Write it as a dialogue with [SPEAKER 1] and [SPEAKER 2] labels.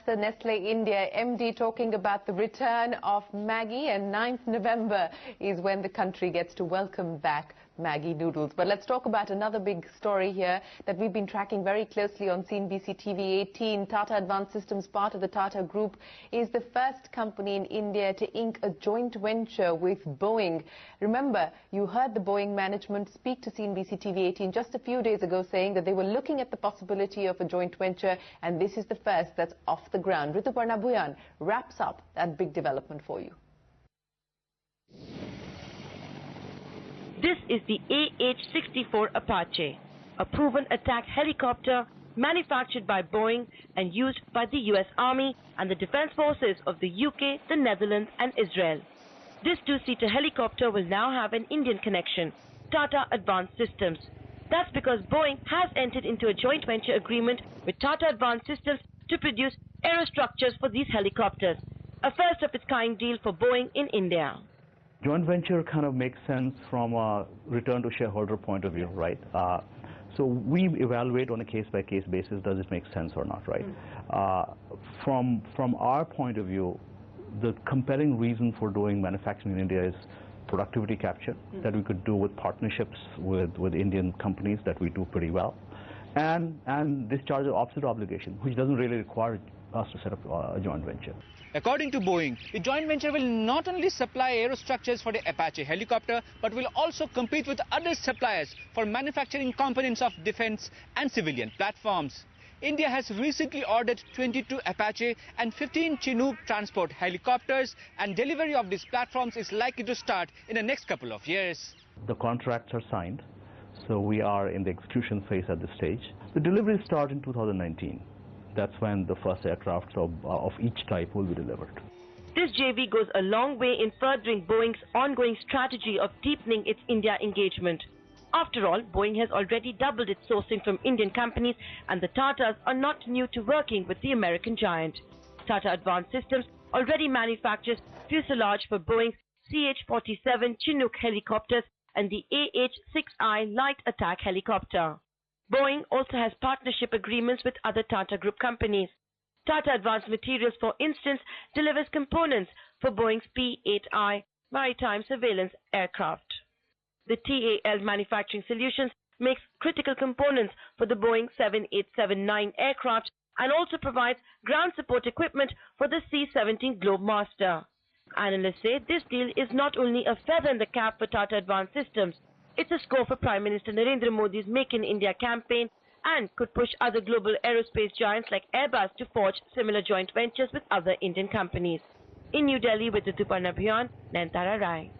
[SPEAKER 1] the Nestle India MD talking about the return of Maggi, and 9th November is when the country gets to welcome back Maggi noodles. But let's talk about another big story here that we've been tracking very closely on CNBC TV 18. Tata Advanced Systems, part of the Tata Group, is the first company in India to ink a joint venture with Boeing. Remember, you heard the Boeing management speak to CNBC TV 18 just a few days ago saying that they were looking at the possibility of a joint venture, and this is the first that's off the ground. Rituparna Bhuyan wraps up that big development for you.
[SPEAKER 2] This is the AH-64 Apache, a proven attack helicopter manufactured by Boeing and used by the US Army and the defense forces of the UK, the Netherlands and Israel. This two-seater helicopter will now have an Indian connection, Tata Advanced Systems. That's because Boeing has entered into a joint venture agreement with Tata Advanced Systems to produce aerostructures for these helicopters, a first-of-its-kind deal for Boeing in India.
[SPEAKER 3] Joint venture kind of makes sense from a return to shareholder point of view, right? So we evaluate on a case-by-case basis, does it make sense or not, right? From our point of view, the compelling reason for doing manufacturing in India is productivity capture that we could do with partnerships with Indian companies that we do pretty well, and discharge of opposite obligation, which doesn't really require us to set up a joint venture.
[SPEAKER 4] According to Boeing, the joint venture will not only supply aerostructures for the Apache helicopter, but will also compete with other suppliers for manufacturing components of defense and civilian platforms. India has recently ordered 22 Apache and 15 Chinook transport helicopters, and delivery of these platforms is likely to start in the next couple of years.
[SPEAKER 3] The contracts are signed, so we are in the execution phase at this stage. The deliveries start in 2019. That's when the first aircraft of each type will be delivered.
[SPEAKER 2] This JV goes a long way in furthering Boeing's ongoing strategy of deepening its India engagement. After all, Boeing has already doubled its sourcing from Indian companies, and the Tatas are not new to working with the American giant. Tata Advanced Systems already manufactures fuselage for Boeing's CH-47 Chinook helicopters and the AH-6I light attack helicopter. Boeing also has partnership agreements with other Tata Group companies. Tata Advanced Materials, for instance, delivers components for Boeing's P-8I maritime surveillance aircraft. The TAL Manufacturing Solutions makes critical components for the Boeing 7879 aircraft and also provides ground support equipment for the C-17 Globemaster. Analysts say this deal is not only a feather in the cap for Tata Advanced Systems, it's a score for Prime Minister Narendra Modi's Make in India campaign and could push other global aerospace giants like Airbus to forge similar joint ventures with other Indian companies. In New Delhi with Rituparna Bhuyan, Nayantara Rai.